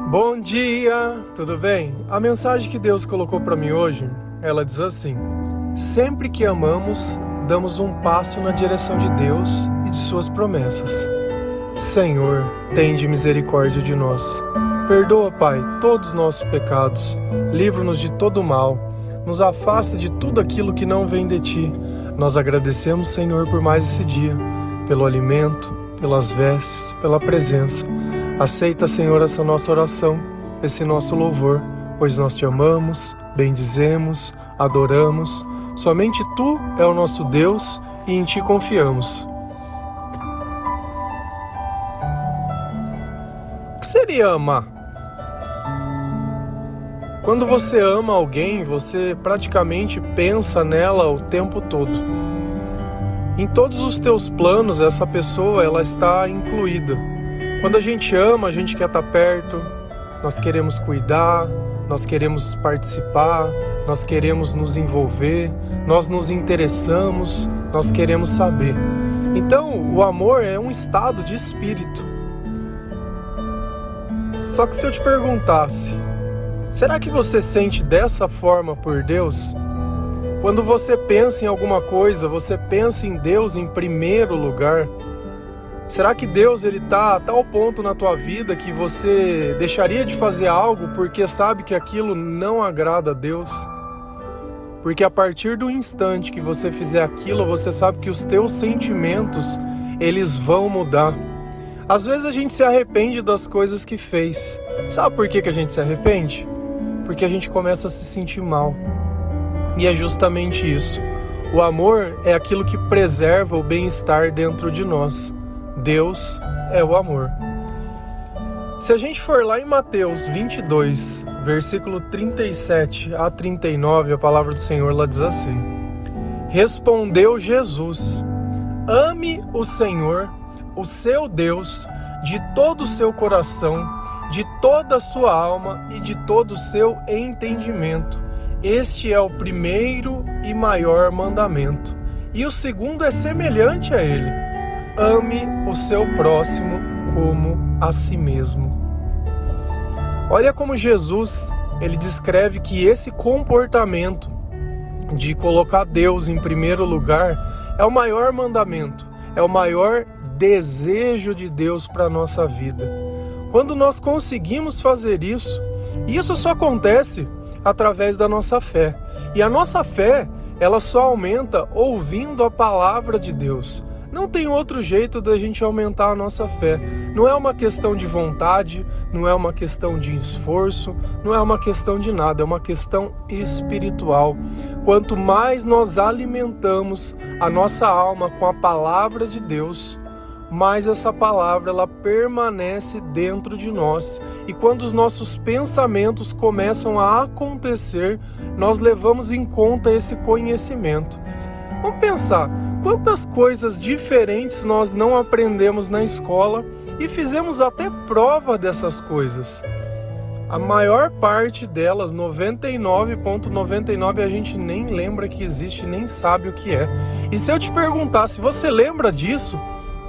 Bom dia, tudo bem? A mensagem que Deus colocou para mim hoje, ela diz assim: sempre que amamos, damos um passo na direção de Deus e de suas promessas. Senhor, tende misericórdia de nós. Perdoa, Pai, todos os nossos pecados. Livra-nos de todo o mal. Nos afasta de tudo aquilo que não vem de Ti. Nós agradecemos, Senhor, por mais esse dia, pelo alimento, pelas vestes, pela presença. Aceita, Senhor, essa nossa oração, esse nosso louvor, pois nós Te amamos, bendizemos, adoramos. Somente Tu é o nosso Deus e em Ti confiamos. O que seria amar? Quando você ama alguém, você praticamente pensa nela o tempo todo. Em todos os teus planos, essa pessoa ela está incluída. Quando a gente ama, a gente quer estar perto, nós queremos cuidar, nós queremos participar, nós queremos nos envolver, nós nos interessamos, nós queremos saber. Então, o amor é um estado de espírito. Só que se eu te perguntasse, será que você sente dessa forma por Deus? Quando você pensa em alguma coisa, você pensa em Deus em primeiro lugar? Será que Deus está a tal ponto na tua vida que você deixaria de fazer algo porque sabe que aquilo não agrada a Deus? Porque a partir do instante que você fizer aquilo, você sabe que os teus sentimentos, eles vão mudar. Às vezes a gente se arrepende das coisas que fez. Sabe por que a gente se arrepende? Porque a gente começa a se sentir mal. E é justamente isso. O amor é aquilo que preserva o bem-estar dentro de nós. Deus é o amor. Se a gente for lá em Mateus 22, versículo 37 a 39, a palavra do Senhor lá diz assim: respondeu Jesus: ame o Senhor, o seu Deus, de todo o seu coração, de toda a sua alma e de todo o seu entendimento. Este é o primeiro e maior mandamento. E o segundo é semelhante a ele: ame o seu próximo como a si mesmo. Olha como Jesus, ele descreve que esse comportamento de colocar Deus em primeiro lugar é o maior mandamento, é o maior desejo de Deus para a nossa vida. Quando nós conseguimos fazer isso, isso só acontece através da nossa fé. E a nossa fé, ela só aumenta ouvindo a palavra de Deus. Não tem outro jeito da gente aumentar a nossa fé. Não é uma questão de vontade, não é uma questão de esforço, não é uma questão de nada, é uma questão espiritual. Quanto mais nós alimentamos a nossa alma com a palavra de Deus, mais essa palavra ela permanece dentro de nós. E quando os nossos pensamentos começam a acontecer, nós levamos em conta esse conhecimento. Vamos pensar, quantas coisas diferentes nós não aprendemos na escola e fizemos até prova dessas coisas. A maior parte delas, 99,99%, a gente nem lembra que existe, nem sabe o que é. E se eu te perguntar se você lembra disso,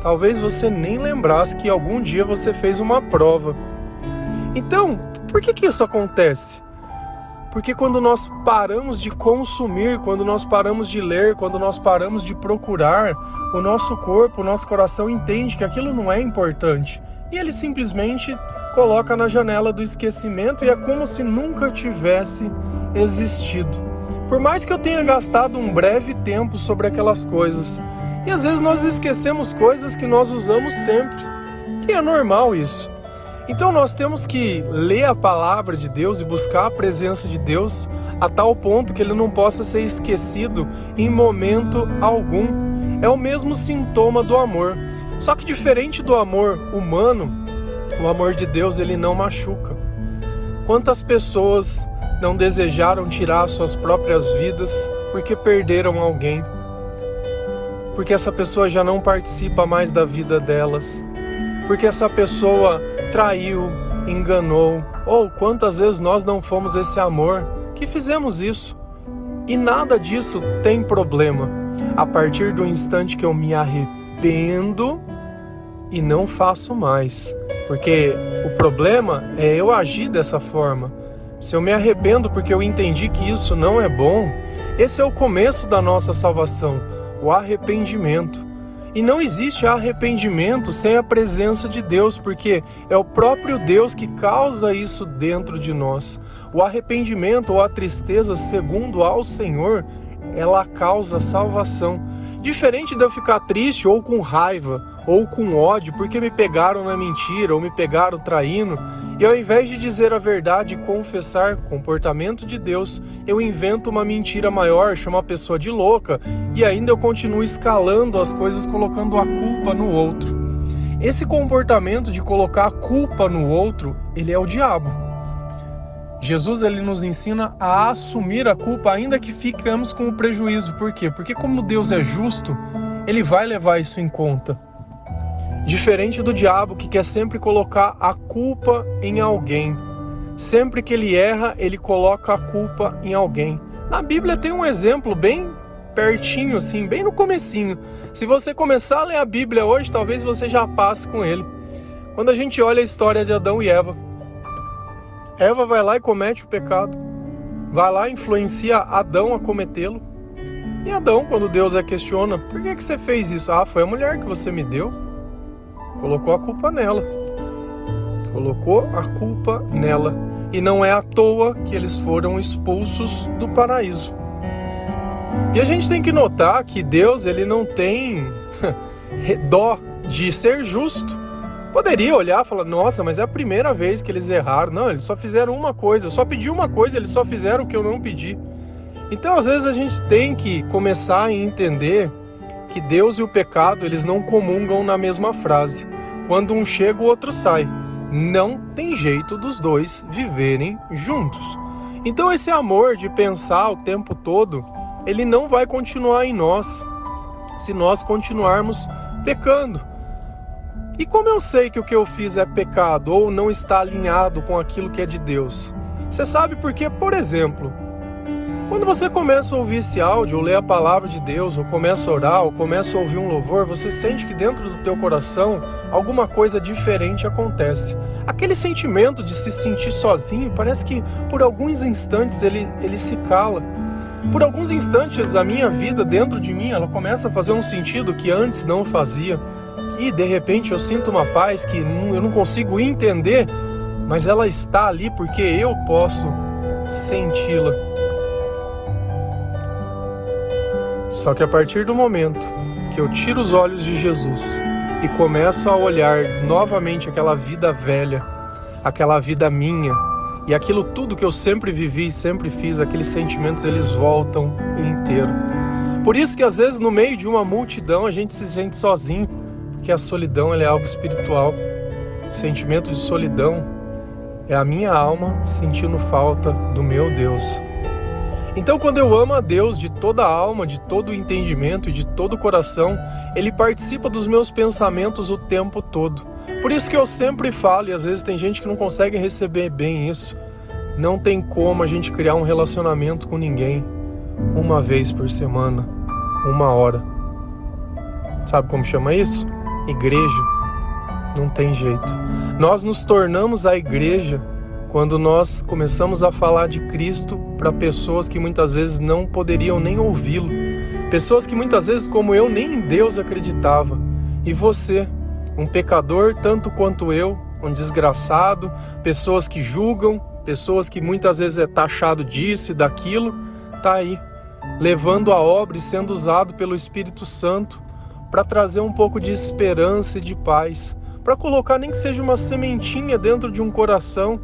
talvez você nem lembrasse que algum dia você fez uma prova. Então, por que isso acontece? Porque quando nós paramos de consumir, quando nós paramos de ler, quando nós paramos de procurar, o nosso corpo, o nosso coração entende que aquilo não é importante. E ele simplesmente coloca na janela do esquecimento e é como se nunca tivesse existido. Por mais que eu tenha gastado um breve tempo sobre aquelas coisas, e às vezes nós esquecemos coisas que nós usamos sempre, que é normal isso. Então nós temos que ler a palavra de Deus e buscar a presença de Deus a tal ponto que ele não possa ser esquecido em momento algum. É o mesmo sintoma do amor. Só que diferente do amor humano, o amor de Deus ele não machuca. Quantas pessoas não desejaram tirar suas próprias vidas porque perderam alguém? Porque essa pessoa já não participa mais da vida delas, porque essa pessoa traiu, enganou, ou quantas vezes nós não fomos esse amor que fizemos isso. E nada disso tem problema. A partir do instante que eu me arrependo e não faço mais. Porque o problema é eu agir dessa forma. Se eu me arrependo porque eu entendi que isso não é bom, esse é o começo da nossa salvação, o arrependimento. E não existe arrependimento sem a presença de Deus, porque é o próprio Deus que causa isso dentro de nós. O arrependimento ou a tristeza, segundo ao Senhor, ela causa salvação. Diferente de eu ficar triste ou com raiva ou com ódio porque me pegaram na mentira ou me pegaram traindo, e ao invés de dizer a verdade e confessar o comportamento de Deus, eu invento uma mentira maior, chamo a pessoa de louca e ainda eu continuo escalando as coisas colocando a culpa no outro. Esse comportamento de colocar a culpa no outro, ele é o diabo. Jesus ele nos ensina a assumir a culpa ainda que ficamos com o prejuízo. Por quê? Porque como Deus é justo, ele vai levar isso em conta. Diferente do diabo que quer sempre colocar a culpa em alguém. Sempre que ele erra, ele coloca a culpa em alguém. Na Bíblia tem um exemplo bem pertinho, assim, bem no comecinho. Se você começar a ler a Bíblia hoje, talvez você já passe com ele. Quando a gente olha a história de Adão e Eva. Eva vai lá e comete o pecado. Vai lá e influencia Adão a cometê-lo. E Adão, quando Deus a questiona, por que você fez isso? Ah, foi a mulher que você me deu. Colocou a culpa nela. Colocou a culpa nela. E não é à toa que eles foram expulsos do paraíso. E a gente tem que notar que Deus ele não tem dó de ser justo. Poderia olhar e falar, nossa, mas é a primeira vez que eles erraram. Não, eles só fizeram uma coisa. Eu só pedi uma coisa, eles só fizeram o que eu não pedi. Então, às vezes, a gente tem que começar a entender que Deus e o pecado, eles não comungam na mesma frase. Quando um chega, o outro sai. Não tem jeito dos dois viverem juntos. Então, esse amor de pensar o tempo todo, ele não vai continuar em nós, se nós continuarmos pecando. E como eu sei que o que eu fiz é pecado ou não está alinhado com aquilo que é de Deus? Você sabe porque, por exemplo, quando você começa a ouvir esse áudio, ou ler a palavra de Deus, ou começa a orar, ou começa a ouvir um louvor, você sente que dentro do teu coração alguma coisa diferente acontece. Aquele sentimento de se sentir sozinho, parece que por alguns instantes ele se cala. Por alguns instantes a minha vida dentro de mim, ela começa a fazer um sentido que antes não fazia. E de repente eu sinto uma paz que eu não consigo entender, mas ela está ali porque eu posso senti-la. Só que a partir do momento que eu tiro os olhos de Jesus e começo a olhar novamente aquela vida velha, aquela vida minha, e aquilo tudo que eu sempre vivi, sempre fiz, aqueles sentimentos eles voltam inteiro. Por isso que às vezes no meio de uma multidão a gente se sente sozinho, porque a solidão ela é algo espiritual. O sentimento de solidão é a minha alma sentindo falta do meu Deus. Então quando eu amo a Deus de toda a alma, de todo o entendimento e de todo o coração, Ele participa dos meus pensamentos o tempo todo. Por isso que eu sempre falo, e às vezes tem gente que não consegue receber bem isso, não tem como a gente criar um relacionamento com ninguém uma vez por semana, 1 hora. Sabe como chama isso? Igreja. Não tem jeito. Nós nos tornamos a igreja quando nós começamos a falar de Cristo para pessoas que muitas vezes não poderiam nem ouvi-lo. Pessoas que muitas vezes, como eu, nem em Deus acreditava. E você, um pecador tanto quanto eu, um desgraçado, pessoas que julgam, pessoas que muitas vezes é taxado disso e daquilo, tá aí, levando a obra e sendo usado pelo Espírito Santo para trazer um pouco de esperança e de paz, para colocar nem que seja uma sementinha dentro de um coração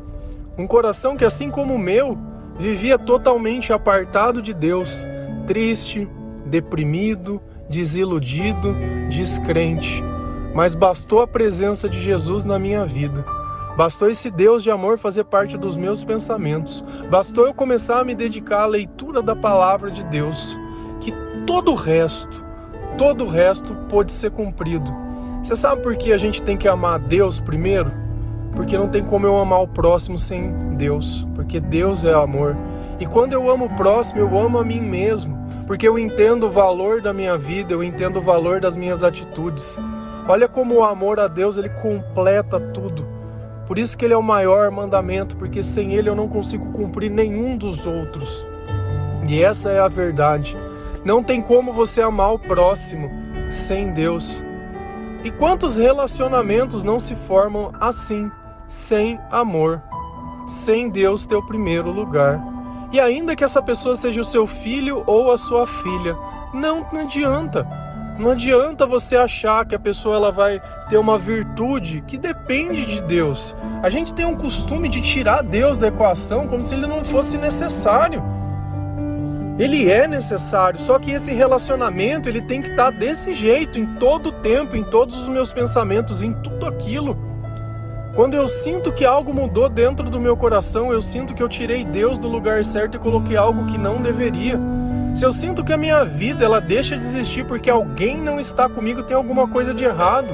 que assim como o meu, vivia totalmente apartado de Deus, triste, deprimido, desiludido, descrente. Mas bastou a presença de Jesus na minha vida. Bastou esse Deus de amor fazer parte dos meus pensamentos. Bastou eu começar a me dedicar à leitura da palavra de Deus, que todo o resto pôde ser cumprido. Você sabe por que a gente tem que amar a Deus primeiro? Porque não tem como eu amar o próximo sem Deus. Porque Deus é amor. E quando eu amo o próximo, eu amo a mim mesmo. Porque eu entendo o valor da minha vida, eu entendo o valor das minhas atitudes. Olha como o amor a Deus, ele completa tudo. Por isso que ele é o maior mandamento, porque sem ele eu não consigo cumprir nenhum dos outros. E essa é a verdade. Não tem como você amar o próximo sem Deus. E quantos relacionamentos não se formam assim, sem amor, sem Deus ter o primeiro lugar? E ainda que essa pessoa seja o seu filho ou a sua filha, não adianta. Não adianta você achar que a pessoa ela vai ter uma virtude que depende de Deus. A gente tem um costume de tirar Deus da equação como se ele não fosse necessário. Ele é necessário, só que esse relacionamento ele tem que estar desse jeito, em todo o tempo, em todos os meus pensamentos, em tudo aquilo. Quando eu sinto que algo mudou dentro do meu coração, eu sinto que eu tirei Deus do lugar certo e coloquei algo que não deveria. Se eu sinto que a minha vida ela deixa de existir porque alguém não está comigo, tem alguma coisa de errado.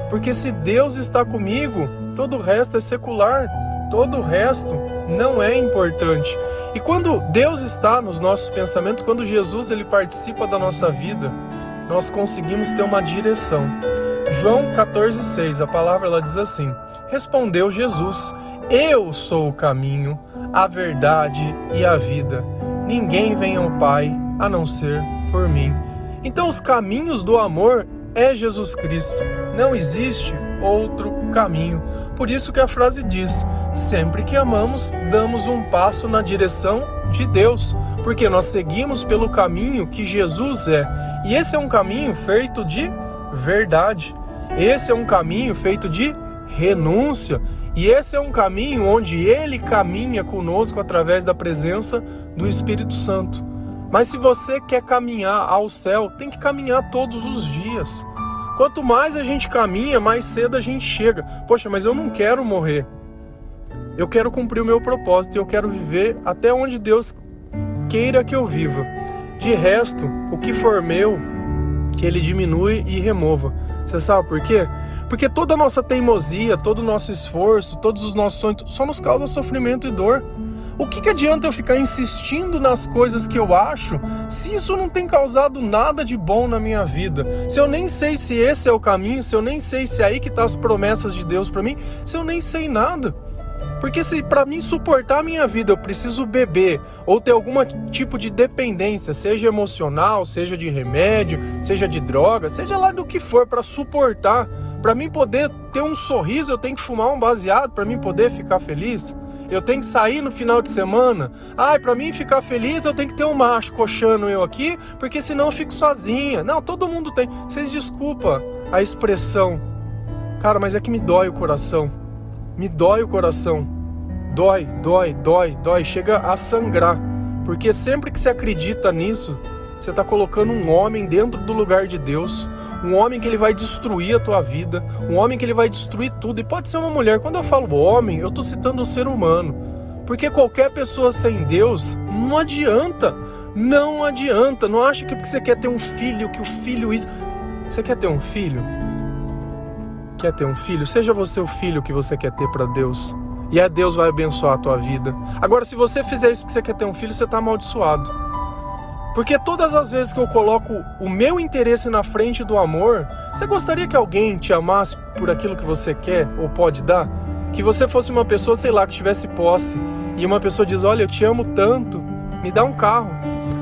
Porque se Deus está comigo, todo o resto é secular, todo o resto não é importante. E quando Deus está nos nossos pensamentos, quando Jesus ele participa da nossa vida, nós conseguimos ter uma direção. João 14,6, a palavra ela diz assim: respondeu Jesus: eu sou o caminho, a verdade e a vida. Ninguém vem ao Pai a não ser por mim. Então os caminhos do amor é Jesus Cristo. Não existe outro caminho. Por isso que a frase diz: sempre que amamos, damos um passo na direção de Deus, porque nós seguimos pelo caminho que Jesus é. E esse é um caminho feito de verdade. Esse é um caminho feito de renúncia. E esse é um caminho onde Ele caminha conosco através da presença do Espírito Santo. Mas se você quer caminhar ao céu, tem que caminhar todos os dias. Quanto mais a gente caminha, mais cedo a gente chega. Poxa, mas eu não quero morrer. Eu quero cumprir o meu propósito e eu quero viver até onde Deus queira que eu viva. De resto, o que for meu, que Ele diminui e remova. Você sabe por quê? Porque toda a nossa teimosia, todo o nosso esforço, todos os nossos sonhos, só nos causa sofrimento e dor. O que adianta eu ficar insistindo nas coisas que eu acho, se isso não tem causado nada de bom na minha vida? Se eu nem sei se esse é o caminho, se eu nem sei se é aí que estão as promessas de Deus para mim, se eu nem sei nada. Porque se para mim suportar a minha vida eu preciso beber ou ter algum tipo de dependência, seja emocional, seja de remédio, seja de droga, seja lá do que for para suportar, para mim poder ter um sorriso eu tenho que fumar um baseado para mim poder ficar feliz. Eu tenho que sair no final de semana. Para mim ficar feliz eu tenho que ter um macho coxando eu aqui, porque senão eu fico sozinha. Não, todo mundo tem. Vocês desculpa a expressão. Cara, mas é que me dói o coração. Me dói o coração. Dói. Chega a sangrar. Porque sempre que você acredita nisso, você está colocando um homem dentro do lugar de Deus. Um homem que ele vai destruir a tua vida. Um homem que ele vai destruir tudo. E pode ser uma mulher. Quando eu falo homem, eu estou citando o ser humano. Porque qualquer pessoa sem Deus, não adianta. Não adianta. Não acha que porque você quer ter um filho, que o filho isso... Você quer ter um filho? Quer ter um filho? Seja você o filho que você quer ter para Deus. E aí Deus vai abençoar a tua vida. Agora, se você fizer isso porque você quer ter um filho, você está amaldiçoado. Porque todas as vezes que eu coloco o meu interesse na frente do amor, você gostaria que alguém te amasse por aquilo que você quer ou pode dar? Que você fosse uma pessoa, sei lá, que tivesse posse. E uma pessoa diz: olha, eu te amo tanto, me dá um carro.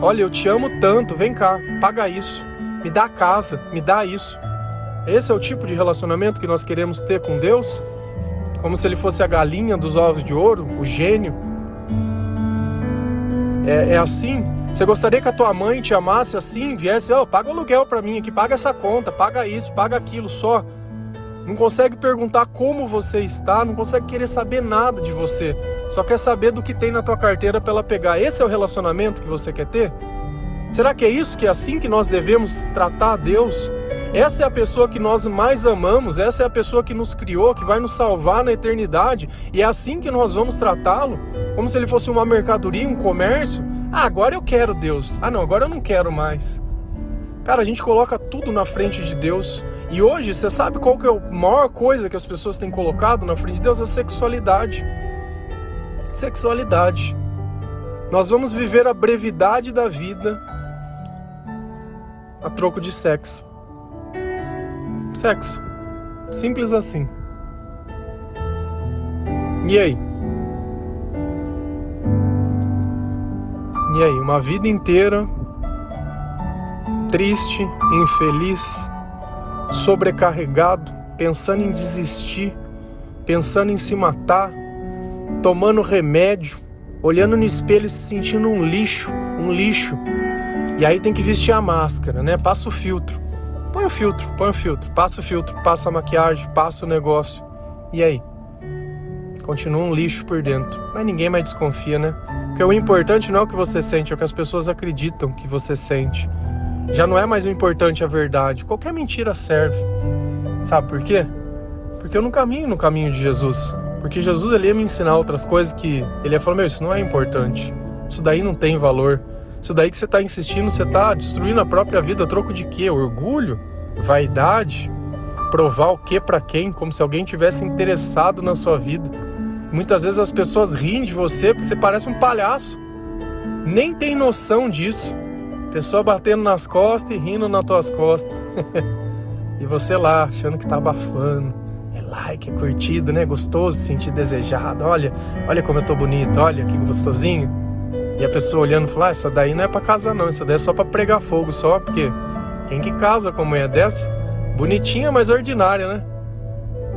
Olha, eu te amo tanto, vem cá, paga isso. Me dá a casa, me dá isso. Esse é o tipo de relacionamento que nós queremos ter com Deus? Como se Ele fosse a galinha dos ovos de ouro, o gênio? É assim? Você gostaria que a tua mãe te amasse assim, viesse, paga o aluguel pra mim aqui, paga essa conta, paga isso, paga aquilo só. Não consegue perguntar como você está, não consegue querer saber nada de você. Só quer saber do que tem na tua carteira pra ela pegar. Esse é o relacionamento que você quer ter? Será que é isso, que é assim que nós devemos tratar a Deus? Essa é a pessoa que nós mais amamos, essa é a pessoa que nos criou, que vai nos salvar na eternidade. E é assim que nós vamos tratá-lo? Como se ele fosse uma mercadoria, um comércio? Agora eu quero Deus. Não, agora eu não quero mais. Cara, a gente coloca tudo na frente de Deus. E hoje, você sabe qual que é a maior coisa que as pessoas têm colocado na frente de Deus? A sexualidade. Sexualidade. Nós vamos viver a brevidade da vida a troco de sexo. Sexo. Simples assim. E aí? E aí, uma vida inteira triste, infeliz, sobrecarregado, pensando em desistir, pensando em se matar, tomando remédio, olhando no espelho e se sentindo um lixo. E aí tem que vestir a máscara, né? Passa o filtro. Põe o filtro, passa o filtro, passa a maquiagem, passa o negócio. E aí? Continua um lixo por dentro. Mas ninguém mais desconfia, né? Porque o importante não é o que você sente, é o que as pessoas acreditam que você sente. Já não é mais o importante a verdade. Qualquer mentira serve. Sabe por quê? Porque eu não caminho no caminho de Jesus. Porque Jesus, ele ia me ensinar outras coisas que ele ia falar, meu, isso não é importante. Isso daí não tem valor. Isso daí que você está insistindo, você está destruindo a própria vida a troco de quê? Orgulho? Vaidade? Provar o quê para quem? Como se alguém tivesse interessado na sua vida. Muitas vezes as pessoas riem de você porque você parece um palhaço. Nem tem noção disso. Pessoa batendo nas costas e rindo nas tuas costas. E você lá, achando que tá abafando. É like, é curtido, né? Gostoso, se sentir desejado. Olha como eu tô bonito, olha que gostosinho. E a pessoa olhando e fala, essa daí não é pra casar não, essa daí é só pra pregar fogo só, porque quem que casa com uma mulher dessa? Bonitinha, mas ordinária, né?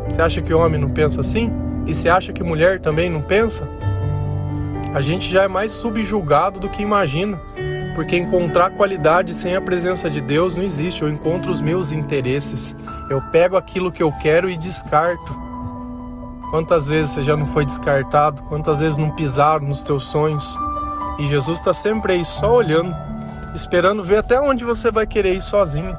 Você acha que homem não pensa assim? E você acha que mulher também não pensa? A gente já é mais subjugado do que imagina, porque encontrar qualidade sem a presença de Deus não existe. Eu encontro os meus interesses, eu pego aquilo que eu quero e descarto. Quantas vezes você já não foi descartado? Quantas vezes não pisaram nos teus sonhos? E Jesus está sempre aí, só olhando, esperando ver até onde você vai querer ir sozinho.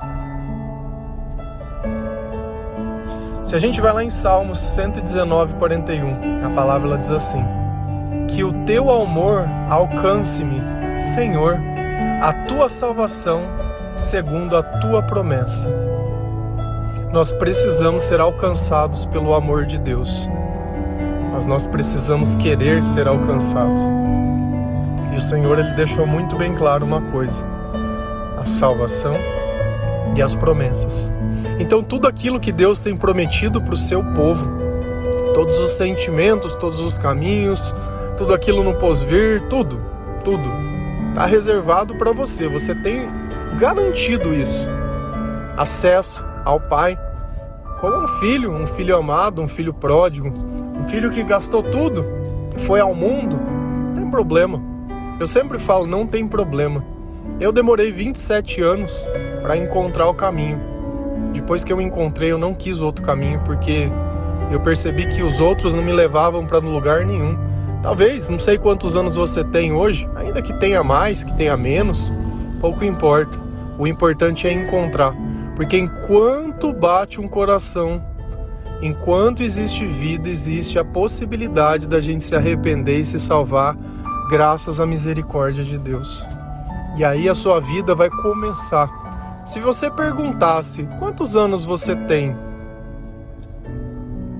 Se a gente vai lá em Salmos 119, 41, a palavra ela diz assim: que o teu amor alcance-me, Senhor, a tua salvação segundo a tua promessa. Nós precisamos ser alcançados pelo amor de Deus, mas nós precisamos querer ser alcançados. E o Senhor, ele deixou muito bem claro uma coisa: a salvação e as promessas. Então tudo aquilo que Deus tem prometido para o seu povo, todos os sentimentos, todos os caminhos, tudo aquilo no pós-vir, tudo está reservado para você. Você tem garantido isso, acesso ao Pai, como um filho amado, um filho pródigo, um filho que gastou tudo, que foi ao mundo. Não tem problema. Eu sempre falo, não tem problema. Eu demorei 27 anos para encontrar o caminho. Depois que eu encontrei, eu não quis outro caminho, porque eu percebi que os outros não me levavam para lugar nenhum. Talvez, não sei quantos anos você tem hoje, ainda que tenha mais, que tenha menos, pouco importa. O importante é encontrar, porque enquanto bate um coração, enquanto existe vida, existe a possibilidade da gente se arrepender e se salvar, graças à misericórdia de Deus. E aí a sua vida vai começar. Se você perguntasse, quantos anos você tem?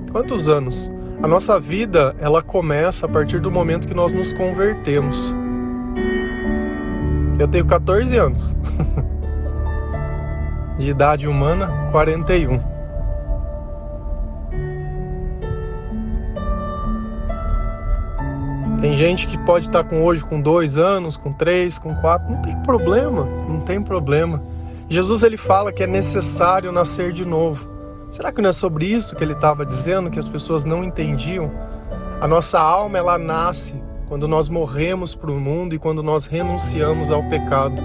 Quantos anos? A nossa vida, ela começa a partir do momento que nós nos convertemos. Eu tenho 14 anos. De idade humana, 41. Tem gente que pode estar hoje com 2 anos, com 3, com 4. Não tem problema. Jesus, ele fala que é necessário nascer de novo. Será que não é sobre isso que ele estava dizendo, que as pessoas não entendiam? A nossa alma, ela nasce quando nós morremos para o mundo e quando nós renunciamos ao pecado.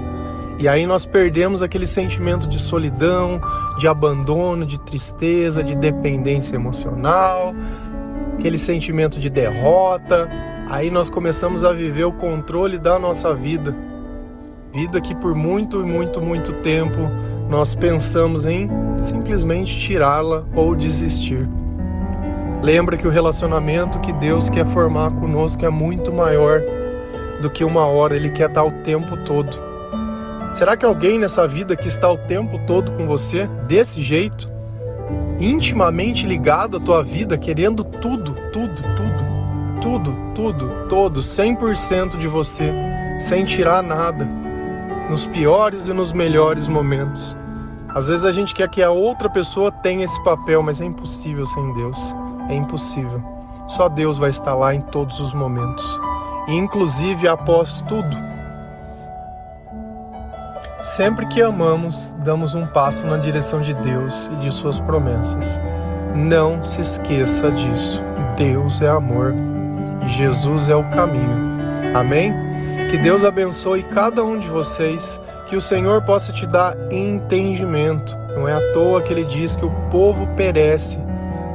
E aí nós perdemos aquele sentimento de solidão, de abandono, de tristeza, de dependência emocional, aquele sentimento de derrota. Aí nós começamos a viver o controle da nossa vida. Vida que por muito tempo nós pensamos em simplesmente tirá-la ou desistir. Lembra que o relacionamento que Deus quer formar conosco é muito maior do que uma hora. Ele quer estar o tempo todo. Será que alguém nessa vida que está o tempo todo com você, desse jeito, intimamente ligado à tua vida, querendo tudo, 100% de você, sem tirar nada, nos piores e nos melhores momentos? Às vezes a gente quer que a outra pessoa tenha esse papel, mas é impossível sem Deus. É impossível. Só Deus vai estar lá em todos os momentos. E inclusive após tudo. Sempre que amamos, damos um passo na direção de Deus e de suas promessas. Não se esqueça disso. Deus é amor e Jesus é o caminho. Amém? Que Deus abençoe cada um de vocês, que o Senhor possa te dar entendimento. Não é à toa que Ele diz que o povo perece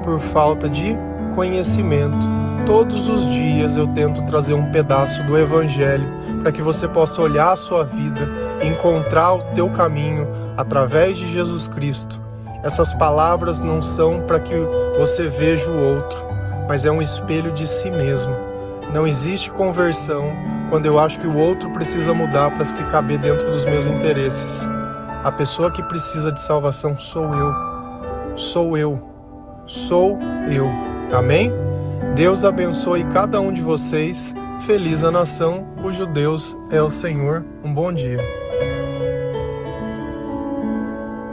por falta de conhecimento. Todos os dias eu tento trazer um pedaço do Evangelho para que você possa olhar a sua vida, encontrar o teu caminho através de Jesus Cristo. Essas palavras não são para que você veja o outro, mas é um espelho de si mesmo. Não existe conversão quando eu acho que o outro precisa mudar para se caber dentro dos meus interesses. A pessoa que precisa de salvação sou eu. Sou eu. Sou eu. Amém? Deus abençoe cada um de vocês. Feliz a nação cujo Deus é o Senhor. Um bom dia.